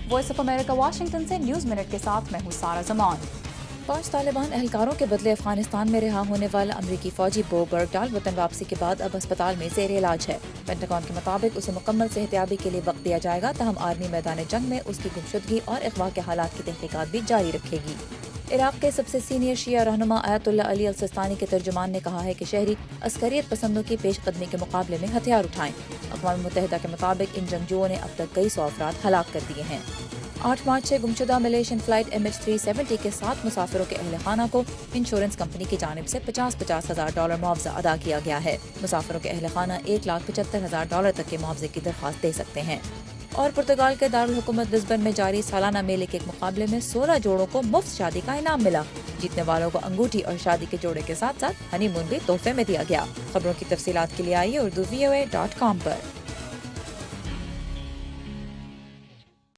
Voice of America Washington سے news minute کے ساتھ میں ہوں سارہ زمان۔ 5 طالبان اہلکاروں کے بدلے افغانستان میں رہا ہونے والا امریکی فوجی بو برگڈال وطن واپسی کے بعد اب اسپتال میں زیر علاج ہے۔ پینٹاگون کے مطابق اسے مکمل صحتیابی کے لیے وقت دیا جائے گا، تاہم آرمی میدان جنگ میں اس کی گمشدگی اور اغوا کے حالات کی تحقیقات بھی جاری رکھے گی۔ عراق کے سب سے سینئر شیعہ رہنما آیت اللہ علی السستانی کے ترجمان نے کہا ہے کہ شہری عسکریت پسندوں کی پیش قدمی کے مقابلے میں ہتھیار اٹھائیں۔ اقوام متحدہ کے مطابق ان جنگجوؤں نے اب تک کئی 100 افراد ہلاک کر دیے ہیں۔ 8 مارچ سے گمشدہ ملیشین فلائٹ MH370 کے 7 مسافروں کے اہل خانہ کو انشورنس کمپنی کی جانب سے $50,000 معاوضہ ادا کیا گیا ہے۔ مسافروں کے اہل خانہ $1,75,000 تک کے معاوضے کی درخواست دے سکتے ہیں۔ اور پرتگال کے دارالحکومت لزبن میں جاری سالانہ میلے کے ایک مقابلے میں 16 جوڑوں کو مفت شادی کا انعام ملا۔ جیتنے والوں کو انگوٹھی اور شادی کے جوڑے کے ساتھ ساتھ ہنی مون بھی تحفے میں دیا گیا۔ خبروں کی تفصیلات کے لیے آئیے اردو VOA.com پر۔